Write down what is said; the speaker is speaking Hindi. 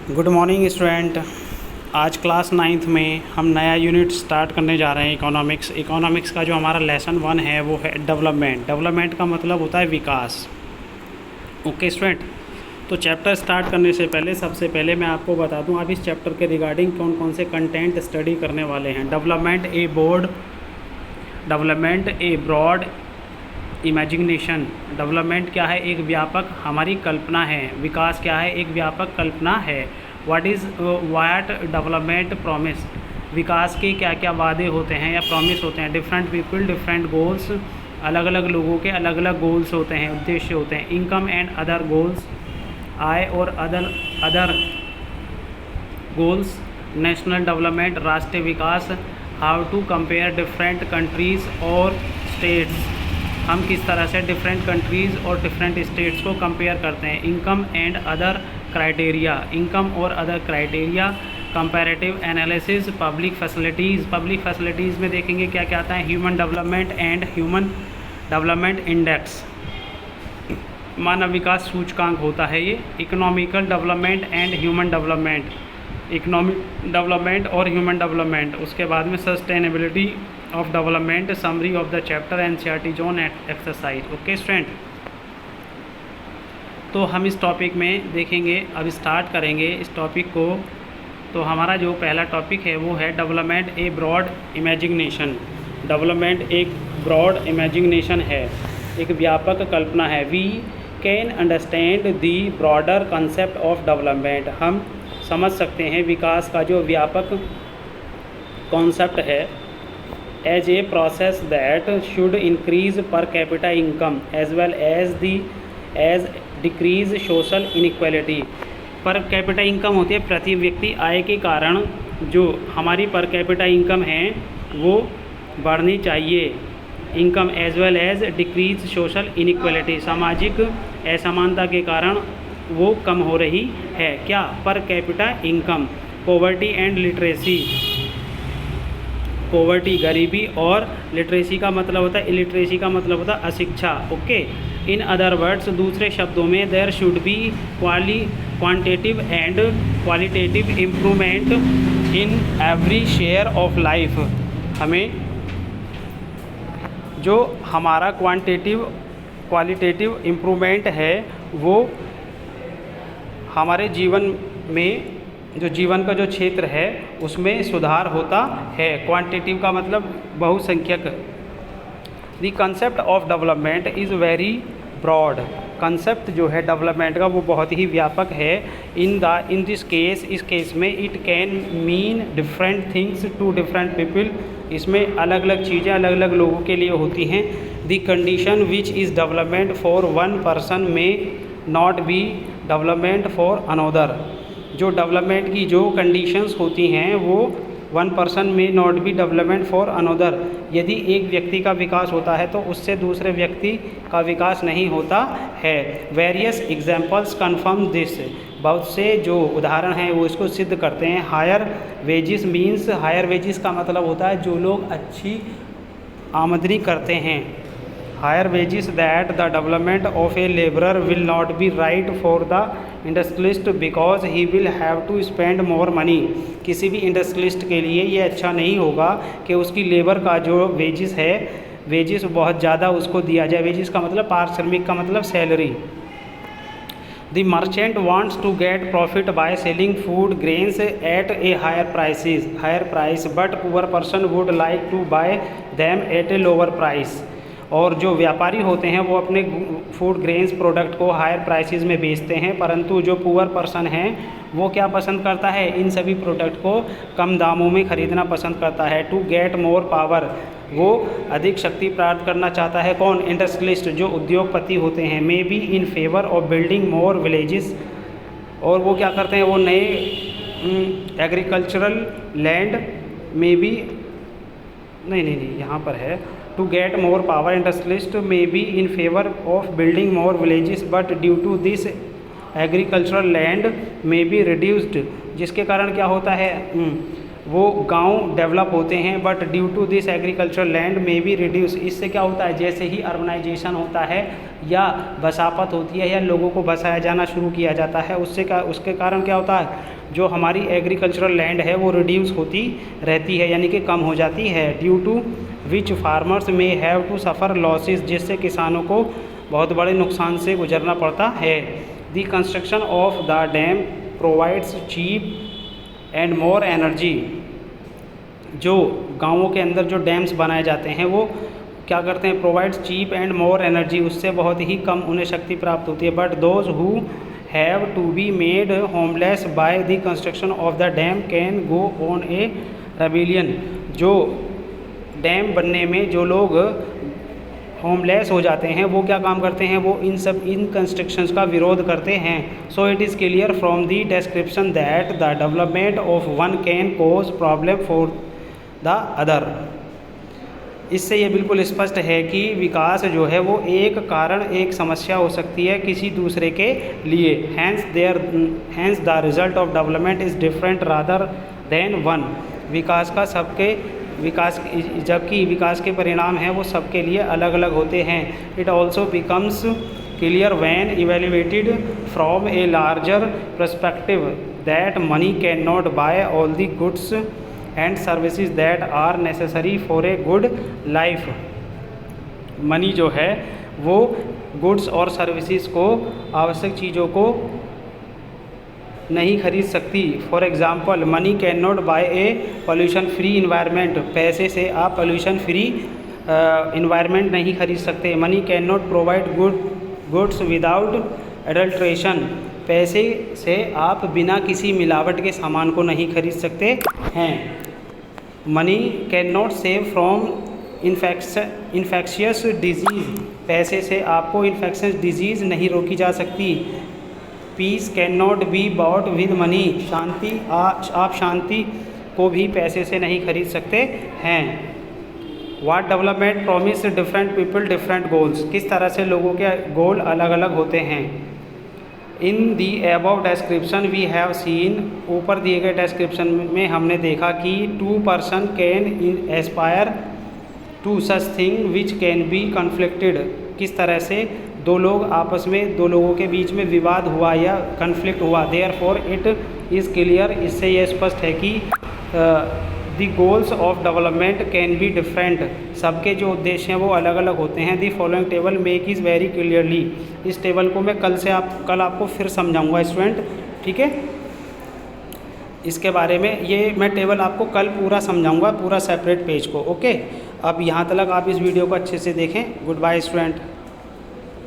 Good morning student. आज क्लास 9th में हम नया यूनिट स्टार्ट करने जा रहे हैं इकोनॉमिक्स का जो हमारा लेसन 1 है वो है डेवलपमेंट का मतलब होता है विकास। ओके स्टूडेंट, तो चैप्टर स्टार्ट करने से पहले सबसे पहले मैं आपको बता दूं आप इस चैप्टर के रिगार्डिंग कौन कौन से कंटेंट स्टडी करने वाले हैं। Development a broad imagination. Development क्या है? एक व्यापक हमारी कल्पना है। विकास क्या है? एक व्यापक कल्पना है। What development promise. विकास के क्या क्या वादे होते हैं या प्रॉमिस होते हैं। Different people different goals. अलग अलग लोगों के अलग अलग गोल्स होते हैं, उद्देश्य होते हैं। Income and other goals. आय और अदर गोल्स। नेशनल डेवलपमेंट राष्ट्रीय विकास। How to compare different countries और स्टेट्स। हम किस तरह से डिफरेंट कंट्रीज़ और डिफरेंट स्टेट्स को कंपेयर करते हैं। Income and other criteria. Comparative analysis. Public facilities में देखेंगे क्या क्या आता है। Human development and human development index, मानव विकास सूचकांक होता है ये। Economical development and human development, economic development और ह्यूमन डेवलपमेंट। उसके बाद में sustainability of development. Summary of the chapter NCERT zone exercise. Okay student, तो हम इस टॉपिक में देखेंगे, अब स्टार्ट करेंगे इस टॉपिक को। तो हमारा जो पहला टॉपिक है वो है development a broad imagination. Development एक ब्रॉड इमेजिनेशन है, एक व्यापक कल्पना है। We can understand the broader concept of development. हम समझ सकते हैं विकास का जो व्यापक कॉन्सेप्ट है। As a process that should increase per capita income as well as decrease social inequality. Per capita income होती है प्रति व्यक्ति आय के कारण जो हमारी पर कैपिटा इनकम है वो बढ़नी चाहिए। Income as well as decrease social inequality, सामाजिक असमानता के कारण वो कम हो रही है। क्या? पर capita income. Poverty and literacy. Poverty गरीबी और लिटरेसी का मतलब होता है इलिटरेसी का मतलब होता है अशिक्षा। ओके, इन अदर वर्ड्स दूसरे शब्दों में there should be quantitative and qualitative improvement in every share of life. हमें जो हमारा क्वालिटेटिव इम्प्रूवमेंट है वो हमारे जीवन में जो जीवन का जो क्षेत्र है उसमें सुधार होता है। क्वांटिटिव का मतलब बहुसंख्यक। The concept of development is very broad. Concept जो है डेवलपमेंट का वो बहुत ही व्यापक है। इन दिस केस, इस केस में it can mean different things to different people. इसमें अलग अलग चीज़ें अलग अलग लोगों के लिए होती हैं। The condition which is development for one person may not be development for another. जो डेवलपमेंट की जो कंडीशंस होती हैं वो one person may not be development for another. यदि एक व्यक्ति का विकास होता है तो उससे दूसरे व्यक्ति का विकास नहीं होता है। Various examples confirm this. बहुत से जो उदाहरण हैं वो इसको सिद्ध करते हैं। Higher wages means, higher wages का मतलब होता है जो लोग अच्छी आमदनी करते हैं। Higher wages that the development of a labourer will not be right for the industrialist because he will have to spend more money. किसी भी इंडस्ट्रियलिस्ट के लिए ये अच्छा नहीं होगा कि उसकी लेबर का जो वेजिस है, वेजिस बहुत ज़्यादा उसको दिया जाए। वेजिस का मतलब पारिश्रमिक का मतलब salary. The merchant wants to get profit by selling food grains at a higher price but poor person would like to buy them at a lower price. और जो व्यापारी होते हैं वो अपने फूड ग्रेन्स प्रोडक्ट को हायर प्राइसेस में बेचते हैं, परंतु जो पुअर पर्सन है वो क्या पसंद करता है? इन सभी प्रोडक्ट को कम दामों में ख़रीदना पसंद करता है। टू गेट मोर पावर, वो अधिक शक्ति प्राप्त करना चाहता है। कौन? इंडस्ट्रियलिस्ट, जो उद्योगपति होते हैं। मे be in favour of building more villages, और वो क्या करते हैं? वो नए एग्रीकल्चरल लैंड में भी नहीं यहाँ पर है to get more power. Industrialist may be in favour of building more villages but due to this agricultural land may be reduced, जिसके कारण क्या होता है? वो गांव डेवलप होते हैं, but due to this agricultural land may be reduce. इससे क्या होता है, जैसे ही अर्बनाइजेशन होता है या बसापत होती है या लोगों को बसाया जाना शुरू किया जाता है, उसके कारण क्या होता है, जो हमारी एग्रीकल्चरल लैंड है वो रिड्यूस होती रहती है, यानी कि कम हो जाती है। ड्यू टू विच फार्मर्स में हैव टू सफ़र लॉसेस, जिससे किसानों को बहुत बड़े नुकसान से गुजरना पड़ता है। The construction of the dam provides cheap and more energy. जो गांवों के अंदर जो डैम्स बनाए जाते हैं वो क्या करते हैं, provides cheap and more energy, उससे बहुत ही कम उन्हें शक्ति प्राप्त होती है। But those who have to be made homeless by the construction of the dam can go on a rebellion. जो डैम बनने में जो लोग होमलेस हो जाते हैं वो क्या काम करते हैं, वो इन कंस्ट्रक्शंस का विरोध करते हैं। So it is clear from the description that the development of one can cause problem for the other. इससे ये बिल्कुल स्पष्ट है कि विकास जो है वो एक कारण, एक समस्या हो सकती है किसी दूसरे के लिए। Hence the result of development is different rather than one. जबकि विकास के परिणाम हैं वो सबके लिए अलग अलग होते हैं। It also becomes clear when evaluated from a larger perspective that money can not buy all the goods and services that are necessary for a good life. Money जो है वो गुड्स और सर्विसेज को, आवश्यक चीज़ों को नहीं खरीद सकती। For example money can not buy a pollution free environment. पैसे से आप पोल्यूशन फ्री इन्वायरमेंट नहीं खरीद सकते। Money can not provide goods without adulteration. पैसे से आप बिना किसी मिलावट के सामान को नहीं खरीद सकते हैं। Money can not save from infectious disease. पैसे से आपको इन्फेक्शियस डिजीज़ नहीं रोकी जा सकती। Piece can not be bought with money. आप शांति को भी पैसे से नहीं खरीद सकते हैं। What development promise different people different goals. किस तरह से लोगों के गोल अलग अलग होते हैं। In the above description we have seen. ऊपर दिए गए डिस्क्रिप्शन में हमने देखा कि 2 person can aspire to such thing which can be conflicted. किस तरह से दो लोगों के बीच में विवाद हुआ या कन्फ्लिक्ट हुआ। Therefore it is clear. इससे यह स्पष्ट है कि the goals of development can be different. सबके जो उद्देश्य हैं वो अलग अलग होते हैं। The following table make is very clearly. इस टेबल को मैं कल आपको फिर समझाऊंगा स्टूडेंट, ठीक है। इसके बारे में ये मैं टेबल आपको कल पूरा समझाऊंगा, पूरा सेपरेट पेज को, ओके। अब यहाँ तक आप इस वीडियो को अच्छे से देखें। Goodbye student.